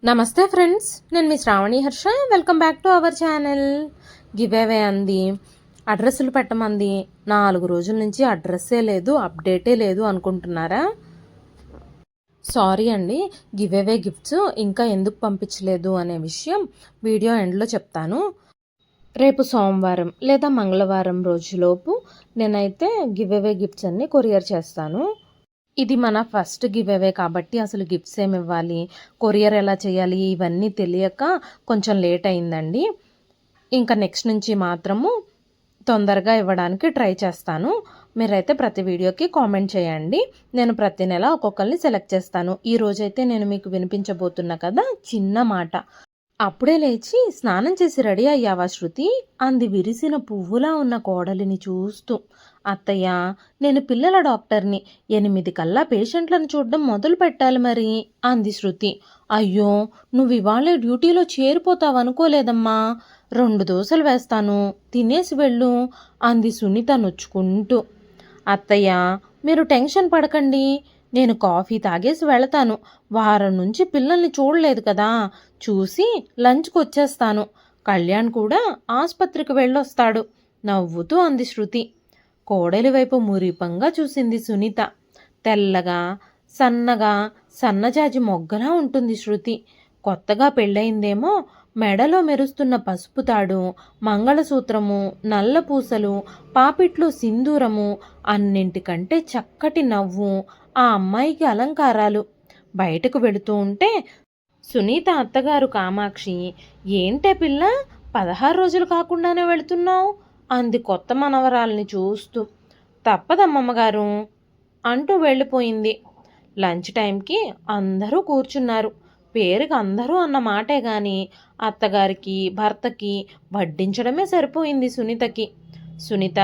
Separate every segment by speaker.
Speaker 1: నమస్తే ఫ్రెండ్స్, నేను మీ Sravani Harsha. Welcome back to our channel. Giveaway అంది, అడ్రస్లు పెట్టమంది. 4 రోజుల నుంచి అడ్రస్సే లేదు, అప్డేటే లేదు అనుకుంటున్నారా? సారీ అండి. గివ్ అవే గిఫ్ట్స్ ఇంకా ఎందుకు పంపించలేదు అనే విషయం వీడియో ఎండ్లో చెప్తాను. రేపు సోమవారం లేదా మంగళవారం రోజులోపు నేనైతే గివ్ అవే గిఫ్ట్స్ అన్నీ కొరియర్ చేస్తాను. ఇది మన ఫస్ట్ గివ్ అవే కాబట్టి అసలు గిఫ్ట్స్ ఏమి ఇవ్వాలి, కొరియర్ ఎలా చేయాలి ఇవన్నీ తెలియక కొంచెం లేట్ అయిందండి. ఇంకా నెక్స్ట్ నుంచి మాత్రము తొందరగా ఇవ్వడానికి ట్రై చేస్తాను. మీరైతే ప్రతి వీడియోకి కామెంట్ చేయండి. నేను ప్రతి నెల ఒక్కొక్కరిని సెలెక్ట్ చేస్తాను. ఈ రోజైతే నేను మీకు వినిపించబోతున్నా కదా చిన్న మాట. అప్పుడే లేచి స్నానం చేసి రెడీ అయ్యావా శృతి అంది విరిసిన పువ్వులా ఉన్న కోడలిని చూస్తూ. అత్తయ్య, నేను పిల్లల డాక్టర్ని, 8 కల్లా పేషెంట్లను చూడడం మొదలు పెట్టాలి మరి అంది శృతి. అయ్యో, నువ్వు ఇవాళే డ్యూటీలో చేరిపోతావనుకోలేదమ్మా. 2 దోశలు వేస్తాను, తినేసి వెళ్ళు అంది సునీత నొచ్చుకుంటూ. అత్తయ్య, మీరు టెన్షన్ పడకండి, నేను కాఫీ తాగేసి వెళతాను. వారం నుంచి పిల్లల్ని చూడలేదు కదా, చూసి లంచ్కి వచ్చేస్తాను. కళ్యాణ్ కూడా ఆసుపత్రికి వెళ్ళొస్తాడు నవ్వుతూ అంది శృతి. కోడలి వైపు మురిపంగా చూసింది సునీత. తెల్లగా సన్నగా సన్నజాజి మొగ్గలా ఉంటుంది శృతి. కొత్తగా పెళ్ళయిందేమో. మెడలో మెరుస్తున్న పసుపు తాడు, మంగళసూత్రము, నల్ల పూసలు, పాపిట్లో సింధూరము, అన్నింటికంటే చక్కటి నవ్వు ఆ అమ్మాయికి అలంకారాలు. బయటకు వెళుతూ ఉంటే సునీత అత్తగారు కామాక్షి, ఏంటే పిల్ల 16 రోజులు కాకుండానే వెళుతున్నావు అంది కొత్త మనవరాల్ని చూస్తూ. తప్పదమ్మమ్మగారు అంటూ వెళ్ళిపోయింది. లంచ్ టైంకి అందరూ కూర్చున్నారు. పేరుకి అందరూ అన్న మాటే గాని అత్తగారికి భర్తకి వడ్డించడమే సరిపోయింది సునీతకి. సునీత,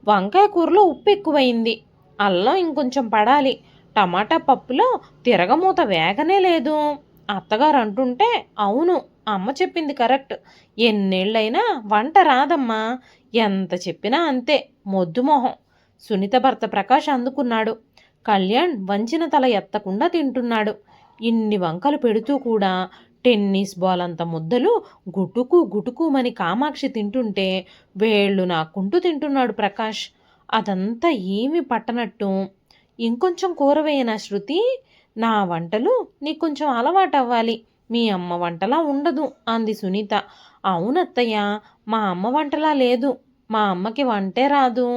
Speaker 1: వంకాయ కూరలో ఉప్పు ఎక్కువైంది, అల్లం ఇంకొంచెం పడాలి, టమాటా పప్పులో తిరగమూత వేగనే లేదు అత్తగారు అంటుంటే, అవును, అమ్మ చెప్పింది కరెక్ట్. ఎన్నేళ్ళైనా వంట రాదమ్మా, ఎంత చెప్పినా అంతే మొద్దుమొహం. సునీత భర్త ప్రకాష్ అందుకున్నాడు. కళ్యాణ్ వంచిన తల ఎత్తకుండా తింటున్నాడు. ఇన్ని వంకలు పెడుతూ కూడా టెన్నిస్ బాల్ అంత ముద్దలు గుటుకు గుటుకుమని కామాక్షి తింటుంటే వేళ్ళు నాకుంటూ తింటున్నాడు ప్రకాష్. అదంతా ఏమీ పట్టనట్టు, ఇంకొంచెం కూర వేయనా శృతి, నా వంటలు నీకు కొంచెం అలవాటు అవ్వాలి, మీ అమ్మ వంటలా ఉండదు అంది సునీత. అవునత్తయ్య, మా అమ్మ వంటలా లేదు, మా అమ్మకి వంటే రాదు,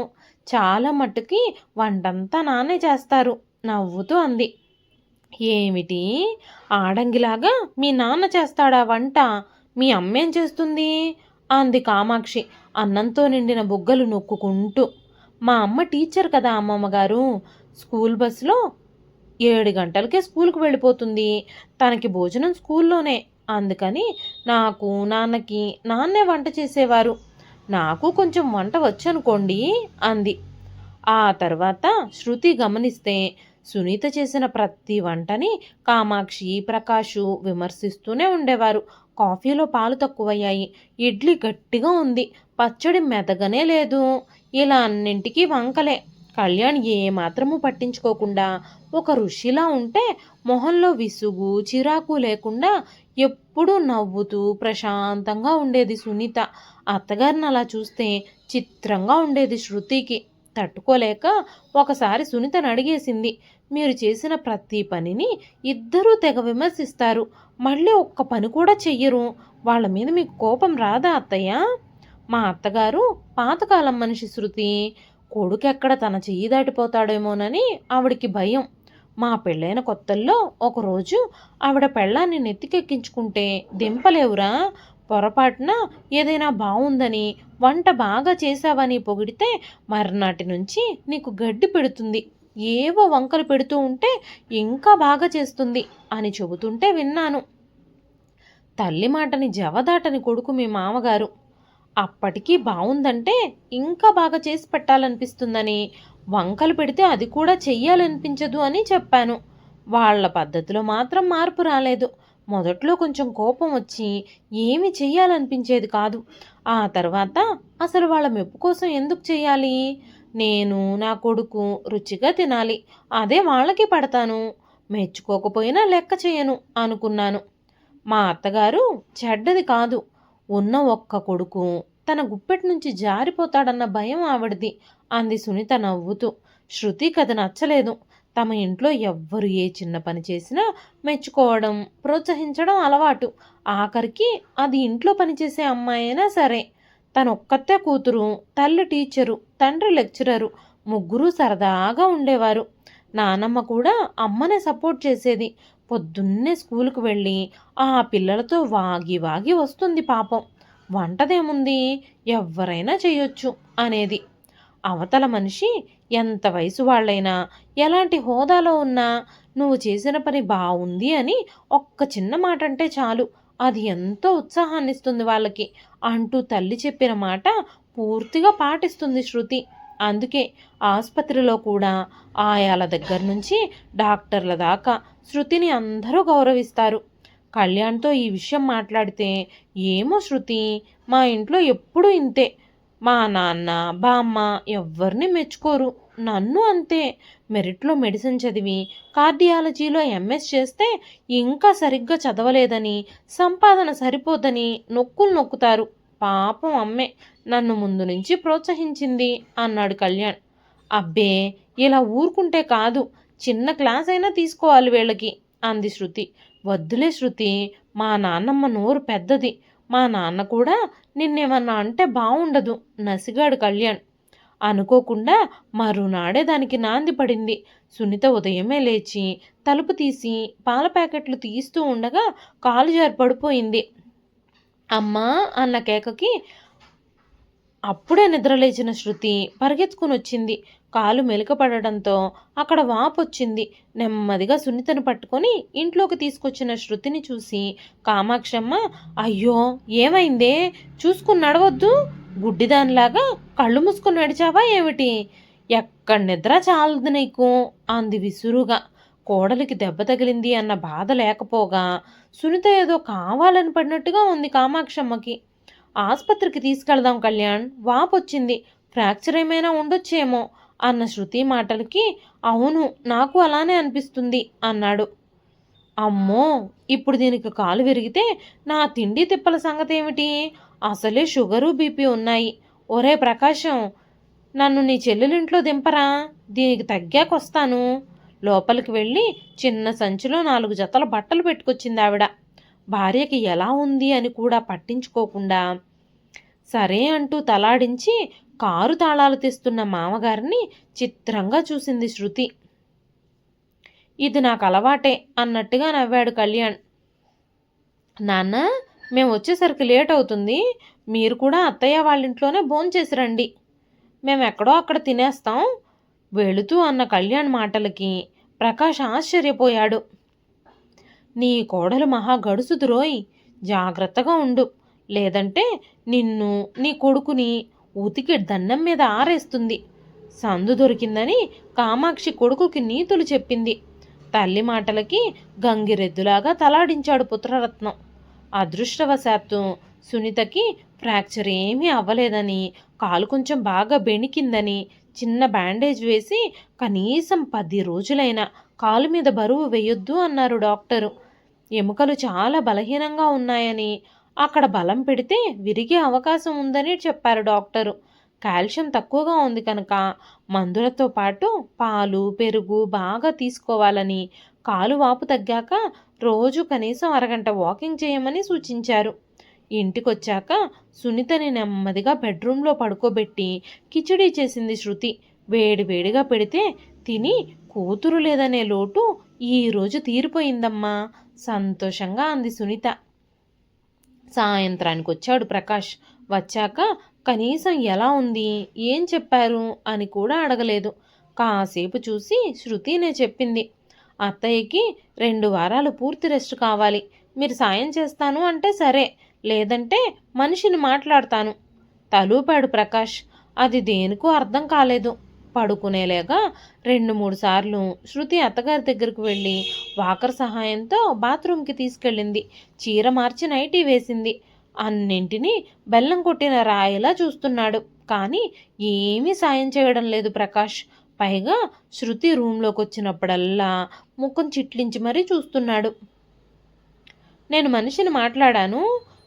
Speaker 1: చాలా మట్టుకి వంటంతా నాన్నే చేస్తారు నవ్వుతూ అంది. ఏమిటి, ఆడంగిలాగా మీ నాన్న చేస్తాడా వంట, మీ అమ్మేం చేస్తుంది అంది కామాక్షి అన్నంతో నిండిన బుగ్గలు నొక్కుకుంటూ. మా అమ్మ టీచర్ కదా అమ్మమ్మగారు, స్కూల్ బస్సులో 7 గంటలకే స్కూల్కి వెళ్ళిపోతుంది, తనకి భోజనం స్కూల్లోనే, అందుకని నాకు నాన్నకి నాన్నే వంట చేసేవారు, నాకు కొంచెం వంట వచ్చనుకోండి అంది. ఆ తర్వాత శృతి గమనిస్తే సునీత చేసిన ప్రతి వంటని కామాక్షి ప్రకాషు విమర్శిస్తూనే ఉండేవారు. కాఫీలో పాలు తక్కువయ్యాయి, ఇడ్లీ గట్టిగా ఉంది, పచ్చడి మెదగనే లేదు, ఇలా అన్నింటికీ వంకలే. కళ్యాణ్ ఏమాత్రము పట్టించుకోకుండా ఒక ఋషిలా ఉంటే మొహంలో విసుగు చిరాకు లేకుండా ఎప్పుడూ నవ్వుతూ ప్రశాంతంగా ఉండేది సునీత. అత్తగారిని అలా చూస్తే చిత్రంగా ఉండేది శృతికి. తట్టుకోలేక ఒకసారి సునీతను అడిగేసింది, మీరు చేసిన ప్రతి పనిని ఇద్దరూ తెగ విమర్శిస్తారు, మళ్ళీ ఒక్క పని కూడా చెయ్యరు, వాళ్ళ మీద మీకు కోపం రాదా అత్తయ్య? మా అత్తగారు పాతకాలం మనిషి శృతి, కొడుకెక్కడ తన చెయ్యి దాటిపోతాడేమోనని ఆవిడికి భయం. మా పెళ్ళైన కొత్తల్లో ఒకరోజు ఆవిడ పెళ్ళాన్ని నెత్తికెక్కించుకుంటే దింపలేవురా, పొరపాటున ఏదైనా బాగుందని వంట బాగా చేశావని పొగిడితే మర్నాటి నుంచి నీకు గడ్డి పెడుతుంది, ఏవో వంకలు పెడుతూ ఉంటే ఇంకా బాగా చేస్తుంది అని చెబుతుంటే విన్నాను. తల్లి మాటని జవదాటని కొడుకు మీ మామగారు. అప్పటికీ బాగుందంటే ఇంకా బాగా చేసి పెట్టాలనిపిస్తుందని, వంకలు పెడితే అది కూడా చెయ్యాలనిపించదు అని చెప్పాను. వాళ్ళ పద్ధతిలో మాత్రం మార్పు రాలేదు. మొదట్లో కొంచెం కోపం వచ్చి ఏమి చెయ్యాలనిపించేది కాదు. ఆ తర్వాత అసలు వాళ్ళ మెప్పు కోసం ఎందుకు చెయ్యాలి, నేను నా కొడుకు రుచిగా తినాలి, అదే వాళ్ళకి పడతాను, మెచ్చుకోకపోయినా లెక్క చేయను అనుకున్నాను. మా అత్తగారు చెడ్డది కాదు. ఉన్న ఒక్క కొడుకు తన గుప్పెటి నుంచి జారిపోతాడన్న భయం ఆవిడది అంది సునీత నవ్వుతూ. శృతికి అది నచ్చలేదు. తమ ఇంట్లో ఎవ్వరు ఏ చిన్న పని చేసినా మెచ్చుకోవడం, ప్రోత్సహించడం అలవాటు. ఆఖరికి అది ఇంట్లో పనిచేసే అమ్మాయి అయినా సరే. తనొక్కతే కూతురు, తల్లి టీచరు, తండ్రి లెక్చరరు, ముగ్గురు సరదాగా ఉండేవారు. నానమ్మ కూడా అమ్మనే సపోర్ట్ చేసేది. పొద్దున్నే స్కూలుకు వెళ్ళి ఆ పిల్లలతో వాగి వాగి వస్తుంది పాపం. వంటదేముంది, ఎవ్వరైనా చెయ్యొచ్చు అనేది. అవతల మనిషి ఎంత వయసు వాళ్ళైనా, ఎలాంటి హోదాలో ఉన్నా నువ్వు చేసిన పని బావుంది అని ఒక్క చిన్న మాట అంటే చాలు, అది ఎంతో ఉత్సాహాన్నిస్తుంది వాళ్ళకి అంటూ తల్లి చెప్పిన మాట పూర్తిగా పాటిస్తుంది శృతి. అందుకే ఆసుపత్రిలో కూడా ఆయాల దగ్గర నుంచి డాక్టర్ల దాకా శృతిని అందరూ గౌరవిస్తారు. కళ్యాణ్తో ఈ విషయం మాట్లాడితే, ఏమో శృతి, మా ఇంట్లో ఎప్పుడూ ఇంతే. మా నాన్న బామ్మ ఎవ్వరిని మెచ్చుకోరు. నన్ను అంతే. మెరిట్లో మెడిసిన్ చదివి కార్డియాలజీలో ఎంఎస్ చేస్తే ఇంకా సరిగ్గా చదవలేదని, సంపాదన సరిపోదని నొక్కులు నొక్కుతారు. పాపం అమ్మే నన్ను ముందు నుంచి ప్రోత్సహించింది అన్నాడు కళ్యాణ్. అబ్బే, ఇలా ఊరుకుంటే కాదు, చిన్న క్లాస్ అయినా తీసుకోవాలి వీళ్ళకి అంది శృతి. వద్దులే శృతి, మా నాన్నమ్మ నోరు పెద్దది. మా నాన్న కూడా నిన్నేమన్నా అంటే బావుండదు నసిగాడు కళ్యాణ్. అనుకోకుండా మరునాడే దానికి నాంది పడింది. సునీత ఉదయమే లేచి తలుపు తీసి పాల ప్యాకెట్లు తీస్తూ ఉండగా కాలు జారి పడిపోయింది. అమ్మా అన్న కేకకి అప్పుడే నిద్రలేచిన శృతి పరిగెత్తుకుని వచ్చింది. కాలు మెలికపడడంతో అక్కడ వాపొచ్చింది. నెమ్మదిగా సునీతను పట్టుకొని ఇంట్లోకి తీసుకొచ్చిన శృతిని చూసి కామాక్షమ్మ, అయ్యో ఏమైందే, చూసుకుని నడవద్దు, గుడ్డిదానిలాగా కళ్ళు మూసుకుని నడిచావా ఏమిటి? ఎక్కడ నిద్ర చాలదు నీకు అంది విసురుగా. కోడలికి దెబ్బ తగిలింది అన్న బాధ లేకపోగా సునీత ఏదో కావాలని పడినట్టుగా ఉంది కామాక్షమ్మకి. ఆసుపత్రికి తీసుకెళ్దాం కళ్యాణ్, వాపొచ్చింది, ఫ్రాక్చర్ ఏమైనా ఉండొచ్చేమో అన్న శృతి మాటలకి అవును నాకు అలానే అనిపిస్తుంది అన్నాడు. అమ్మో, ఇప్పుడు దీనికి కాలు విరిగితే నా తిండి తిప్పల సంగతి ఏమిటి? అసలే షుగరు బీపీ ఉన్నాయి. ఒరే ప్రకాశం, నన్ను నీ చెల్లెలింట్లో దింపరా, దీనికి తగ్గాకొస్తాను. లోపలికి వెళ్ళి చిన్న సంచిలో 4 జతల బట్టలు పెట్టుకొచ్చింది ఆవిడ. భార్యకి ఎలా ఉంది అని కూడా పట్టించుకోకుండా సరే అంటూ తలాడించి కారు తాళాలు తెస్తున్న మామగారిని చిత్రంగా చూసింది శృతి. ఇది నాకు అలవాటే అన్నట్టుగా నవ్వాడు కళ్యాణ్. నాన్న, మేము వచ్చేసరికి లేట్ అవుతుంది, మీరు కూడా అత్తయ్య వాళ్ళింట్లోనే భోంచేసి రండి, మేము ఎక్కడో అక్కడ తినేస్తాం వెళుతూ అన్న కళ్యాణ్ మాటలకి ప్రకాష్ ఆశ్చర్యపోయాడు. నీ కోడలు మహా గడుసుదురోయ్, జాగ్రత్తగా ఉండు, లేదంటే నిన్ను నీ కొడుకుని ఉతికి దండం మీద ఆరేస్తుంది. సందు దొరికిందని కామాక్షి కొడుకుకి నీతులు చెప్పింది. తల్లి మాటలకి గంగిరెద్దులాగా తలాడించాడు పుత్రరత్నం. అదృష్టవశాత్తు సునీతకి ఫ్రాక్చర్ ఏమీ అవ్వలేదని, కాలు కొంచెం బాగా బెణికిందని చిన్న బ్యాండేజ్ వేసి కనీసం 10 రోజులైనా కాలు మీద బరువు వేయొద్దు అన్నారు డాక్టరు. ఎముకలు చాలా బలహీనంగా ఉన్నాయని, అక్కడ బలం పెడితే విరిగే అవకాశం ఉందని చెప్పారు డాక్టరు. కాల్షియం తక్కువగా ఉంది కనుక మందులతో పాటు పాలు, పెరుగు బాగా తీసుకోవాలని, కాలు వాపు తగ్గాక రోజు కనీసం అరగంట వాకింగ్ చేయమని సూచించారు. ఇంటికొచ్చాక సునీతని నెమ్మదిగా బెడ్రూమ్లో పడుకోబెట్టి కిచిడీ చేసింది శృతి. వేడివేడిగా పెడితే తిని కూతురు లేదనే లోటు ఈరోజు తీరిపోయిందమ్మా సంతోషంగా అంది సునీత. సాయంత్రానికి వచ్చాడు ప్రకాష్. వచ్చాక కనీసం ఎలా ఉంది, ఏం చెప్పారు అని కూడా అడగలేదు. కాసేపు చూసి శృతినే చెప్పింది, అత్తయ్యకి 2 వారాలు పూర్తి రెస్ట్ కావాలి, మీరు సాయం చేస్తాను అంటే సరే, లేదంటే మనిషిని మాట్లాడతాను తలూపాడు ప్రకాష్. అది దేనికో అర్థం కాలేదు. పడుకునేలేగా 2-3 సార్లు శృతి అత్తగారి దగ్గరకు వెళ్ళి వాకర్ సహాయంతో బాత్రూంకి తీసుకెళ్ళింది. చీర మార్చి నైటీ వేసింది. అన్నింటినీ బెల్లం కొట్టిన రాయిలా చూస్తున్నాడు. కానీ ఏమీ సాయం చేయడం లేదు ప్రకాష్. పైగా శృతి రూంలోకి వచ్చినప్పుడల్లా ముఖం చిట్లించి మరీ చూస్తున్నాడు. నేను మనిషిని మాట్లాడాను,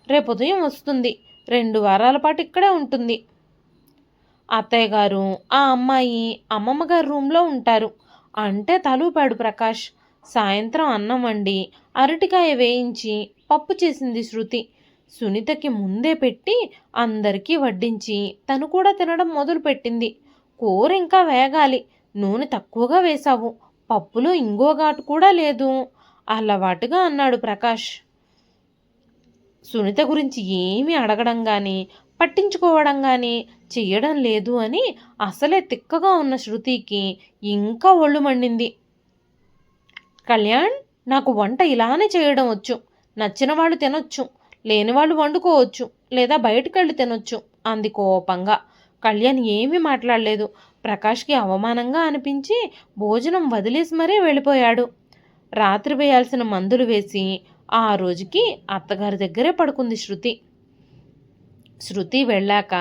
Speaker 1: రేపు ఉదయం వస్తుంది, 2 వారాల పాటు ఇక్కడే ఉంటుంది. అత్తయ్య గారు ఆ అమ్మాయి అమ్మమ్మ గారి రూమ్లో ఉంటారు అంటే తలూపాడు ప్రకాష్. సాయంత్రం అన్నం వండి అరటికాయ వేయించి పప్పు చేసింది శృతి. సునీతకి ముందే పెట్టి అందరికీ వడ్డించి తను కూడా తినడం మొదలుపెట్టింది. కూర ఇంకా వేగాలి, నూనె తక్కువగా వేశావు, పప్పులో ఇంగో ఘాటు కూడా లేదు అలవాటుగా అన్నాడు ప్రకాష్. సునీత గురించి ఏమీ అడగడం కానీ పట్టించుకోవడం కానీ చెయ్యడం లేదు అని అసలే తిక్కగా ఉన్న శృతికి ఇంకా ఒళ్ళు మండింది. కళ్యాణ్, నాకు వంట ఇలానే చేయడం వచ్చు, నచ్చిన వాళ్ళు తినొచ్చు, లేని వాళ్ళు వండుకోవచ్చు, లేదా బయటకెళ్ళి తినొచ్చు అంది కోపంగా. కళ్యాణ్ ఏమీ మాట్లాడలేదు. ప్రకాష్కి అవమానంగా అనిపించి భోజనం వదిలేసి మరీ వెళ్ళిపోయాడు. రాత్రి వేయాల్సిన మందులు వేసి ఆ రోజుకి అత్తగారి దగ్గరే పడుకుంది శృతి. శృతి వెళ్ళాక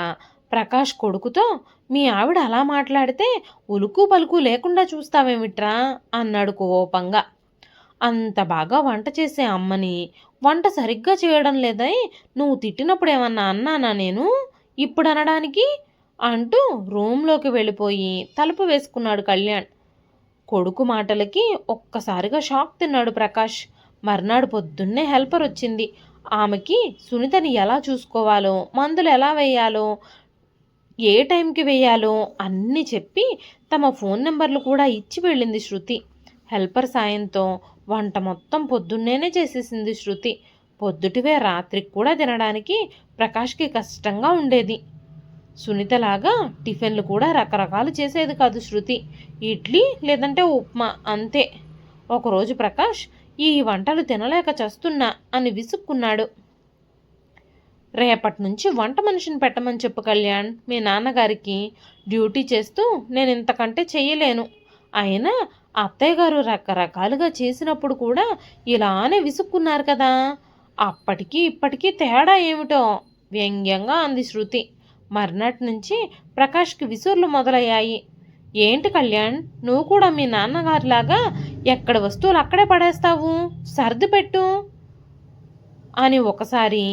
Speaker 1: ప్రకాష్ కొడుకుతో, మీ ఆవిడ అలా మాట్లాడితే ఉలుకు పలుకు లేకుండా చూస్తావేమిట్రా అన్నాడు కోపంగా. అంత బాగా వంట చేసే అమ్మని వంట సరిగ్గా చేయడం లేదని నువ్వు తిట్టినప్పుడు ఏమన్నా అన్నానా నేను ఇప్పుడు అనడానికి అంటూ రూమ్లోకి వెళ్ళిపోయి తలుపు వేసుకున్నాడు కళ్యాణ్. కొడుకు మాటలకి ఒక్కసారిగా షాక్ తిన్నాడు ప్రకాష్. మర్నాడు పొద్దున్నే హెల్పర్ వచ్చింది. ఆమెకి సునీతని ఎలా చూసుకోవాలో, మందులు ఎలా వేయాలో, ఏ టైంకి వేయాలో అన్నీ చెప్పి తమ ఫోన్ నెంబర్లు కూడా ఇచ్చి వెళ్ళింది శృతి. హెల్పర్ సాయంతో వంట మొత్తం పొద్దున్నేనే చేసేసింది శృతి. పొద్దుటివే రాత్రికి కూడా తినడానికి ప్రకాష్కి కష్టంగా ఉండేది. సునీతలాగా టిఫిన్లు కూడా రకరకాలు చేసేది కాదు శృతి. ఇడ్లీ లేదంటే ఉప్మా అంతే. ఒకరోజు ప్రకాష్ ఈ వంటలు తినలేక చస్తున్నా అని విసుక్కున్నాడు. రేపటి నుంచి వంట మనిషిని పెట్టమని చెప్పు కళ్యాణ్, మీ నాన్నగారికి. డ్యూటీ చేస్తూ నేను ఇంతకంటే చెయ్యలేను. అయినా అత్తయ్య గారు రకరకాలుగా చేసినప్పుడు కూడా ఇలానే విసుక్కున్నారు కదా, అప్పటికి ఇప్పటికీ తేడా ఏమిటో వ్యంగ్యంగా అంది శృతి. మర్నాటి నుంచి ప్రకాష్కి విసుర్లు మొదలయ్యాయి. ఏంటి కళ్యాణ్, నువ్వు కూడా మీ నాన్నగారిలాగా ఎక్కడ వస్తువులు అక్కడే పడేస్తావు, సర్ది పెట్టు అని ఒకసారి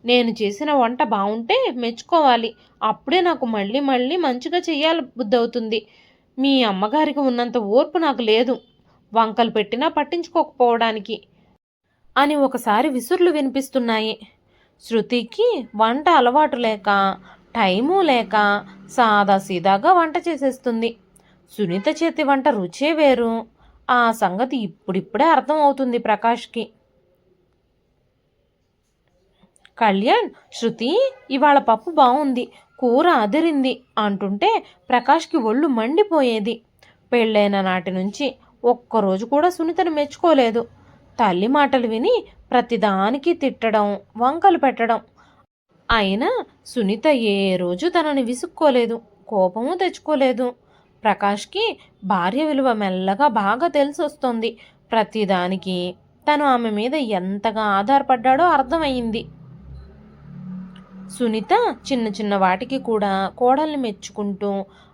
Speaker 1: నేను చేసిన వంట బాగుంటే మెచ్చుకోవాలి, అప్పుడే నాకు మళ్ళీ మళ్ళీ మంచిగా చెయ్యాలి బుద్ధవుతుంది. మీ అమ్మగారికి ఉన్నంత ఓర్పు నాకు లేదు, వంకలు పెట్టినా పట్టించుకోకపోవడానికి అని ఒకసారి విసుర్లు వినిపిస్తున్నాయి. శృతికి వంట అలవాటు లేక, టైము లేక సాదాసీదాగా వంట చేసేస్తుంది. సునీత చేతి వంట రుచే వేరు. ఆ సంగతి ఇప్పుడిప్పుడే అర్థం అవుతుంది ప్రకాష్కి. కళ్యాణ్, శృతి ఇవాళ పప్పు బాగుంది, కూర అదిరింది అంటుంటే ప్రకాష్కి ఒళ్ళు మండిపోయేది. పెళ్ళైన నాటి నుంచి ఒక్కరోజు కూడా సునీతను మెచ్చుకోలేదు. తల్లి మాటలు విని ప్రతిదానికి తిట్టడం, వంకలు పెట్టడం. అయినా సునీత ఏ రోజు తనని విసుక్కోలేదు, కోపము తెచ్చుకోలేదు. ప్రకాష్కి భార్య విలువ మెల్లగా బాగా తెలిసొస్తోంది. ప్రతిదానికి తను ఆమె మీద ఎంతగా ఆధారపడ్డాడో అర్థమయ్యింది. సునీత చిన్న చిన్న వాటికి కూడా కోడల్ని మెచ్చుకుంటూ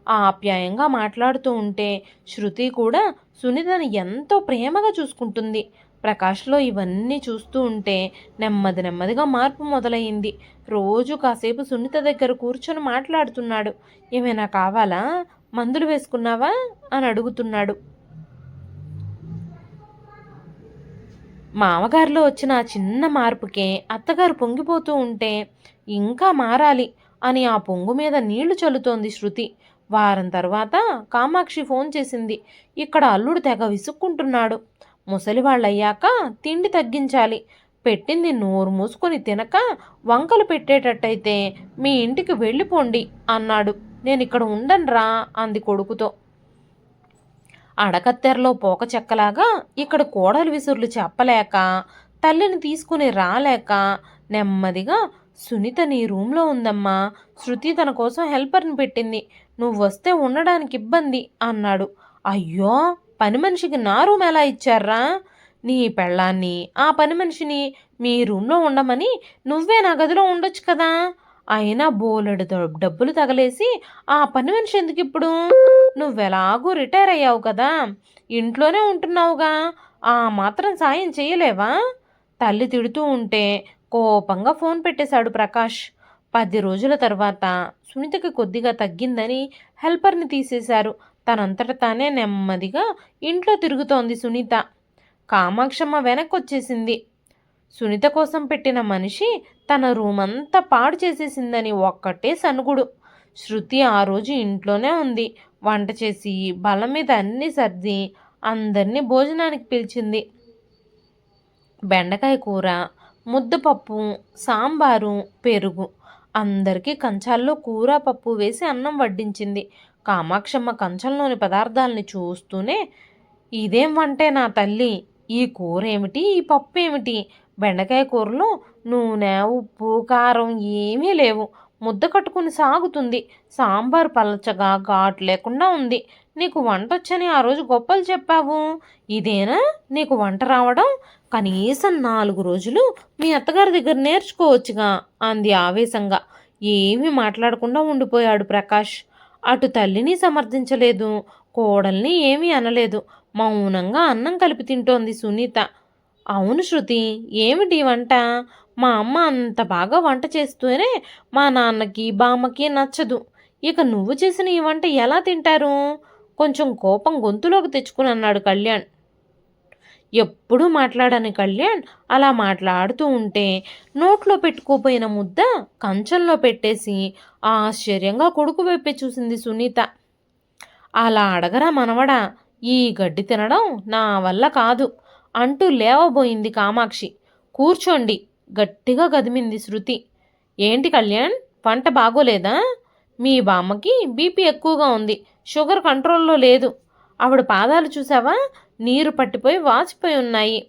Speaker 1: ఆప్యాయంగా మాట్లాడుతూ ఉంటే శృతి కూడా సునీతని ఎంతో ప్రేమగా చూసుకుంటుంది. ప్రకాష్లో ఇవన్నీ చూస్తూ ఉంటే నెమ్మదిగా మార్పు మొదలయ్యింది. రోజు కాసేపు సునీత దగ్గర కూర్చొని మాట్లాడుతున్నాడు. ఏమైనా కావాలా, మందులు వేసుకున్నావా అని అడుగుతున్నాడు. మామగారిలో వచ్చిన ఆ చిన్న మార్పుకే అత్తగారు పొంగిపోతూ ఉంటే ఇంకా మారాలి అని ఆ పొంగు మీద నీళ్లు చల్లుతోంది శృతి. వారం తర్వాత కామాక్షి ఫోన్ చేసింది. ఇక్కడ అల్లుడు తెగ విసుక్కుంటున్నాడు. ముసలివాళ్ళయ్యాక తిండి తగ్గించాలి, పెట్టింది నోరు మూసుకొని తినక వంకలు పెట్టేటట్టయితే మీ ఇంటికి వెళ్ళిపోండి అన్నాడు. నేను ఇక్కడ ఉండనురా అంది కొడుకుతో. అడకత్తెరలో పోక చెక్కలాగా ఇక్కడ కోడలు విసురులు చెప్పలేక, తల్లిని తీసుకుని రాలేక నెమ్మదిగా, సునీత నీ రూమ్లో ఉందమ్మా, శృతి తన కోసం హెల్పర్ని పెట్టింది, నువ్వు వస్తే ఉండడానికి ఇబ్బంది అన్నాడు. అయ్యో, పని మనిషికి నా రూమ్ ఎలా ఇచ్చారా? నీ పెళ్ళాన్ని, ఆ పని మనిషిని మీ రూమ్లో ఉండమని నువ్వే నా గదిలో ఉండొచ్చు కదా. అయినా బోలెడు డబ్బులు తగలేసి ఆ పని మనిషి ఎందుకు ఇప్పుడు? నువ్వెలాగూ రిటైర్ అయ్యావు కదా, ఇంట్లోనే ఉంటున్నావుగా, ఆ మాత్రం సాయం చేయలేవా? తల్లి తిడుతూ ఉంటే కోపంగా ఫోన్ పెట్టేశాడు ప్రకాష్. 10 రోజుల తర్వాత సునీతకి కొద్దిగా తగ్గిందని హెల్పర్ని తీసేశారు. తనంతట తానే నెమ్మదిగా ఇంట్లో తిరుగుతోంది సునీత. కామాక్షమ్మ వెనక్కొచ్చేసింది. సునీత కోసం పెట్టిన మనిషి తన రూమంతా పాడు చేసేసిందని ఒక్కటే సనుగుడు. శృతి ఆ రోజు ఇంట్లోనే ఉంది. వంట చేసి బల్ల మీద అన్నీ సర్ది అందరినీ భోజనానికి పిలిచింది. బెండకాయ కూర, ముద్దపప్పు, సాంబారు, పెరుగు, అందరికీ కంచాల్లో కూర పప్పు వేసి అన్నం వడ్డించింది. కామాక్షమ్మ కంచంలోని పదార్థాలని చూస్తూనే, ఇదేం వంటే నా తల్లి, ఈ కూర ఏమిటి, ఈ పప్పు ఏమిటి, బెండకాయ కూరలో నూనె ఉప్పు కారం ఏమీ లేవు, ముద్ద కట్టుకుని సాగుతుంది, సాంబారు పలచగా ఘాటు లేకుండా ఉంది, నీకు వంట వచ్చని ఆ రోజు గొప్పలు చెప్పావు, ఇదేనా నీకు వంట రావడం, కనీసం 4 రోజులు మీ అత్తగారి దగ్గర నేర్చుకోవచ్చుగా అంది ఆవేశంగా. ఏమీ మాట్లాడకుండా ఉండిపోయాడు ప్రకాష్. అటు తల్లిని సమర్థించలేదు, కోడల్ని ఏమీ అనలేదు. మౌనంగా అన్నం కలిపి తింటోంది సునీత. అవును శృతి, ఏమిటి వంట? మా అమ్మ అంత బాగా వంట చేస్తూనే మా నాన్నకి బామ్మకి నచ్చదు. ఇక నువ్వు చేసిన ఈ వంట ఎలా తింటారు? కొంచెం కోపం గొంతులోకి తెచ్చుకుని అన్నాడు కళ్యాణ్. ఎప్పుడూ మాట్లాడని కళ్యాణ్ అలా మాట్లాడుతూ ఉంటే నోట్లో పెట్టుకోపోయిన ముద్ద కంచంలో పెట్టేసి ఆశ్చర్యంగా కొడుకు వైపే చూసింది సునీత. అలా అడగరా మనవడా, ఈ గడ్డి తినడం నా వల్ల కాదు అంటూ లేవబోయింది కామాక్షి. కూర్చోండి, గట్టిగా గదిమింది శృతి. ఏంటి కళ్యాణ్, వంట బాగోలేదా? మీ బామ్మకి బీపీ ఎక్కువగా ఉంది, షుగర్ కంట్రోల్లో లేదు. ఆవిడ పాదాలు చూసావా, నీరు పట్టిపోయి వాచిపోయి ఉన్నాయి.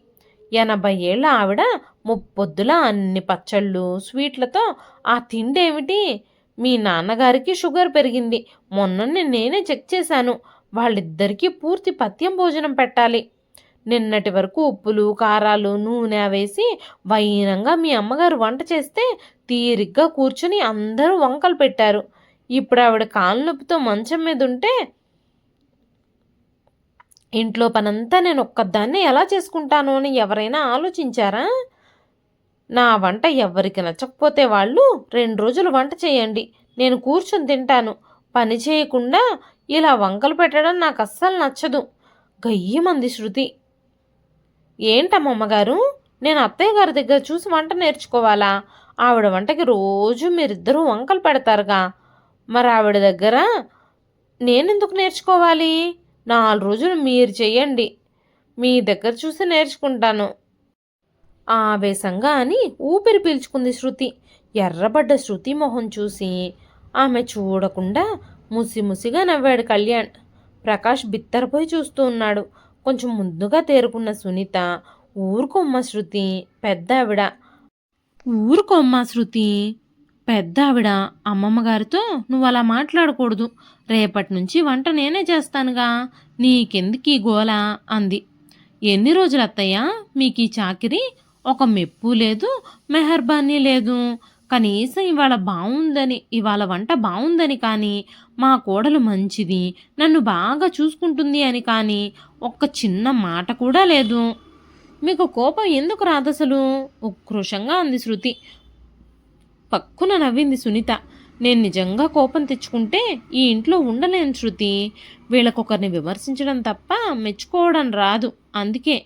Speaker 1: 80 ఏళ్ళ ఆవిడ ముప్పొద్దులా అన్ని పచ్చళ్ళు స్వీట్లతో ఆ తిండేమిటి? మీ నాన్నగారికి షుగర్ పెరిగింది, మొన్ననే నేనే చెక్ చేశాను. వాళ్ళిద్దరికీ పూర్తి పథ్యం భోజనం పెట్టాలి. నిన్నటి వరకు ఉప్పులు కారాలు నూనె వేసి వైనంగా మీ అమ్మగారు వంట చేస్తే తీరిగ్గా కూర్చుని అందరూ వంకలు పెట్టారు. ఇప్పుడు ఆవిడ కాలు నొప్పితో మంచం మీద ఉంటే ఇంట్లో పనంతా నేను ఒక్కదాన్నే ఎలా చేసుకుంటాను అని ఎవరైనా ఆలోచించారా? నా వంట ఎవరికి నచ్చకపోతే వాళ్ళు 2 రోజులు వంట చేయండి, నేను కూర్చొని తింటాను. పని చేయకుండా ఇలా వంకలు పెట్టడం నాకు అస్సలు నచ్చదు. గయ్యమంది శృతి. ఏంటమ్మమ్మగారు, నేను అత్తయ్య గారి దగ్గర చూసి వంట నేర్చుకోవాలా? ఆవిడ వంటకి రోజు మీరిద్దరూ వంకలు పెడతారుగా, మరి ఆవిడ దగ్గర నేనెందుకు నేర్చుకోవాలి? 4 రోజులు మీరు చెయ్యండి, మీ దగ్గర చూసి నేర్చుకుంటాను ఆవేశంగా అని ఊపిరి పీల్చుకుంది శృతి. ఎర్రబడ్డ శృతి మొహం చూసి ఆమె చూడకుండా ముసిముసిగా నవ్వాడు కళ్యాణ్. ప్రకాష్ బిత్తరపోయి చూస్తూ ఉన్నాడు. కొంచెం ముందుగా తేరుకున్న సునీత, ఊరుకోమ్మ శృతి, పెద్దావిడ, ఊరుకోమ్మ శృతి, పెద్దావిడ, అమ్మమ్మగారితో నువ్వు అలా మాట్లాడకూడదు. రేపటి నుంచి వంట నేనే చేస్తానుగా, నీకెందుకీ గోల అంది. ఎన్ని రోజులు అత్తయ్య మీకు ఈ చాకిరి? ఒక మెప్పు లేదు, మెహర్బానీ లేదు. కనీసం ఇవాళ వంట బాగుందని కానీ, మా కోడలు మంచిది, నన్ను బాగా చూసుకుంటుంది అని కానీ ఒక్క చిన్న మాట కూడా లేదు. మీకు కోపం ఎందుకు రాదసలు? ఉక్రోషంగా అంది శృతి. పక్కున నవ్వింది సునీత. నేను నిజంగా కోపం తెచ్చుకుంటే ఈ ఇంట్లో ఉండలేను శృతి. వీళ్ళకొకరిని విమర్శించడం తప్ప మెచ్చుకోవడం రాదు. అందుకే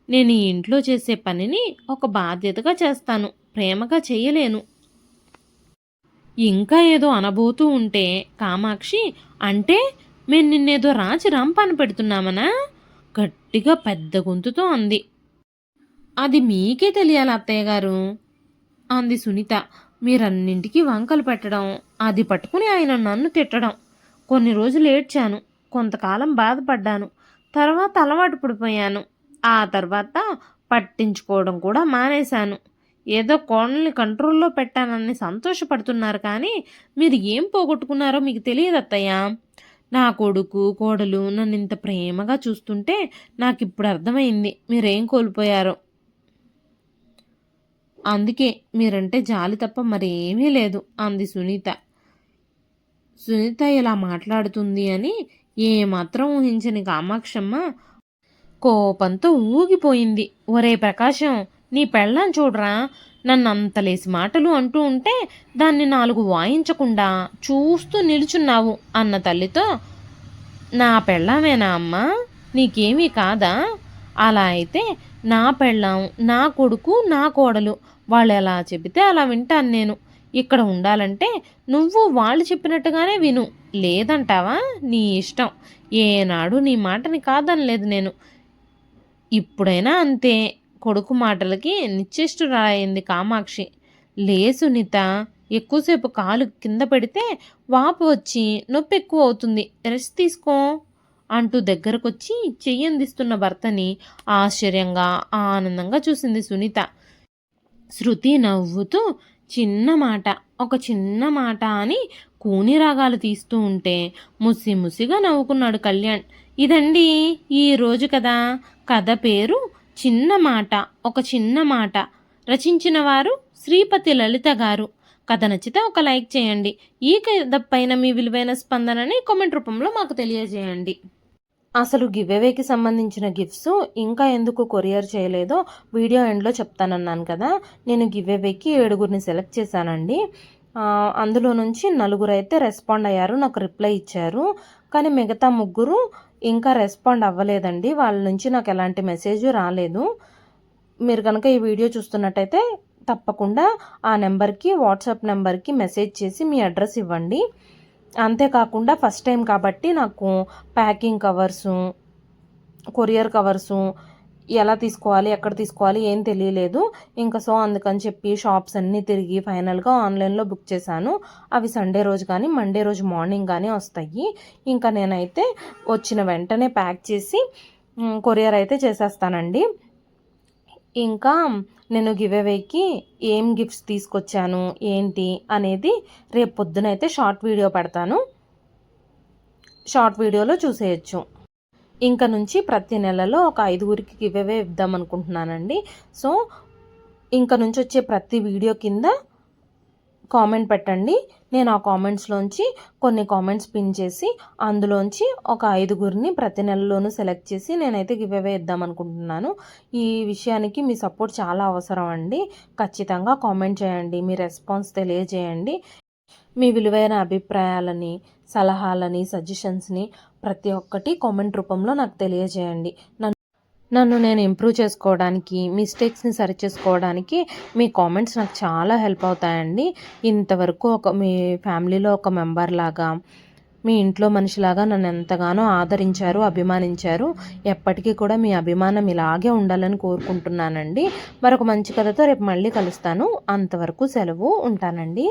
Speaker 1: నేను ఈ ఇంట్లో చేసే పనిని ఒక బాధ్యతగా చేస్తాను, ప్రేమగా చేయలేను. ఇంకా ఏదో అనబోతూ ఉంటే కామాక్షి, అంటే మేము నిన్నేదో రాచి రంపాన పెడుతున్నామనా? గట్టిగా పెద్ద గొంతుతో అంది. అది మీకే తెలియాలి అత్తయ్య గారు అంది సునీత. మీరన్నింటికీ వంకలు పెట్టడం, అది పట్టుకుని ఆయన నన్ను తిట్టడం. కొన్ని రోజులు ఏడ్చాను, కొంతకాలం బాధపడ్డాను, తర్వాత అలవాటు పడిపోయాను. ఆ తర్వాత పట్టించుకోవడం కూడా మానేశాను. ఏదో కోడల్ని కంట్రోల్లో పెట్టానని సంతోషపడుతున్నారు, కానీ మీరు ఏం పోగొట్టుకున్నారో మీకు తెలియదు అత్తయ్య. నా కొడుకు కోడలు నన్ను ఇంత ప్రేమగా చూస్తుంటే నాకు ఇప్పుడు అర్థమైంది మీరేం కోల్పోయారో. అందుకే మీరంటే జాలి తప్ప మరేమీ లేదు అంది సునీత. సునీత ఇలా మాట్లాడుతుంది అని ఏమాత్రం ఊహించని కామాక్షమ్మ కోపంతో ఊగిపోయింది. ఒరే ప్రకాశం, నీ పెళ్ళాం చూడరా నన్ను అంతలేసి మాటలు అంటూ ఉంటే దాన్ని 4 వాయించకుండా చూస్తూ నిలుచున్నావు అన్న తల్లితో, నా పెళ్ళామేనా అమ్మా, నీకేమీ కాదా? అలా అయితే నా పెళ్ళాం, నా కొడుకు, నా కోడలు వాళ్ళు ఎలా చెబితే అలా వింటాను నేను. ఇక్కడ ఉండాలంటే నువ్వు వాళ్ళు చెప్పినట్టుగానే విను, లేదంటావా నీ ఇష్టం. ఏనాడు నీ మాటని కాదనలేదు నేను. ఇప్పుడైనా అంతే. కొడుకు మాటలకి నిశ్చేష్టురాలైంది కామాక్షి. లే సునీత, ఎక్కువసేపు కాలు కింద పెడితే వాపు వచ్చి నొప్పి ఎక్కువ అవుతుంది, రెస్ట్ తీసుకో అంటూ దగ్గరకొచ్చి చెయ్యందిస్తున్న భర్తని ఆశ్చర్యంగా ఆనందంగా చూసింది సునీత. శృతి నవ్వుతూ ఒక చిన్న మాట అని కూని రాగాలు తీస్తూ ఉంటే ముసిముసిగా నవ్వుకున్నాడు కళ్యాణ్. ఇదండి ఈ రోజు కథ పేరు చిన్న మాట ఒక చిన్న మాట. రచించిన వారు శ్రీపతి లలిత గారు. కథ నచ్చితే ఒక లైక్ చేయండి. ఈ కథ పైన మీ విలువైన స్పందనని కామెంట్ రూపంలో మాకు తెలియజేయండి. అసలు గివ్అవేకి సంబంధించిన గిఫ్ట్స్ ఇంకా ఎందుకు కొరియర్ చేయలేదో వీడియో ఎండ్లో చెప్తానన్నాను కదా. నేను గివ్అవేకి 7గురిని సెలెక్ట్ చేశానండి. అందులో నుంచి 4 అయితే రెస్పాండ్ అయ్యారు, నాకు రిప్లై ఇచ్చారు. కానీ మిగతా 3 ఇంకా రెస్పాండ్ అవ్వలేదండి. వాళ్ళ నుంచి నాకు ఎలాంటి మెసేజ్ రాలేదు. మీరు కనుక ఈ వీడియో చూస్తున్నట్టయితే తప్పకుండా ఆ నెంబర్కి, వాట్సాప్ నెంబర్కి మెసేజ్ చేసి మీ అడ్రస్ ఇవ్వండి. అంతేకాకుండా ఫస్ట్ టైం కాబట్టి నాకు ప్యాకింగ్ కవర్సు, కొరియర్ కవర్సు ఎలా తీసుకోవాలి, ఎక్కడ తీసుకోవాలి ఏం తెలియలేదు. ఇంకా అందుకని చెప్పి షాప్స్ అన్నీ తిరిగి ఫైనల్గా ఆన్లైన్లో బుక్ చేశాను. అవి సండే రోజు కానీ మండే రోజు మార్నింగ్ కానీ వస్తాయి. ఇంకా నేనైతే వచ్చిన వెంటనే ప్యాక్ చేసి కొరియర్ అయితే చేసేస్తానండి. ఇంకా నేను గివ్అవేకి ఏం గిఫ్ట్స్ తీసుకొచ్చాను ఏంటి అనేది రేపు పొద్దునైతే షార్ట్ వీడియో పెడతాను. షార్ట్ వీడియోలో చూసేయచ్చు. ఇంకా నుంచి ప్రతి నెలలో ఒక 5గురికి గివ్అవే ఇద్దాం అనుకుంటున్నానండి. సో ఇంకా నుంచి వచ్చే ప్రతి వీడియో కింద కామెంట్ పెట్టండి. నేను ఆ కామెంట్స్లోంచి కొన్ని కామెంట్స్ పిన్ చేసి అందులోంచి ఒక 5గురిని ప్రతి నెలలోనూ సెలెక్ట్ చేసి నేనైతే గివ్అవే ఇద్దాం అనుకుంటున్నాను. ఈ విషయానికి మీ సపోర్ట్ చాలా అవసరం అండి. ఖచ్చితంగా కామెంట్ చేయండి, మీ రెస్పాన్స్ తెలియజేయండి. మీ విలువైన అభిప్రాయాలని, సలహాలని, సజెషన్స్ని ప్రతి ఒక్కటి కామెంట్ రూపంలో నాకు తెలియజేయండి. నన్ను నేను ఇంప్రూవ్ చేసుకోవడానికి, మిస్టేక్స్ని సరిచేసుకోవడానికి మీ కామెంట్స్ నాకు చాలా హెల్ప్ అవుతాయండి. ఇంతవరకు మీ ఫ్యామిలీలో ఒక మెంబర్ లాగా, మీ ఇంట్లో మనిషిలాగా నన్ను ఎంతగానో ఆదరించారు, అభిమానించారు. ఎప్పటికీ కూడా మీ అభిమానం ఇలాగే ఉండాలని కోరుకుంటున్నానండి. మరొక మంచి కథతో రేపు మళ్ళీ కలుస్తాను. అంతవరకు సెలవు, ఉంటానండి.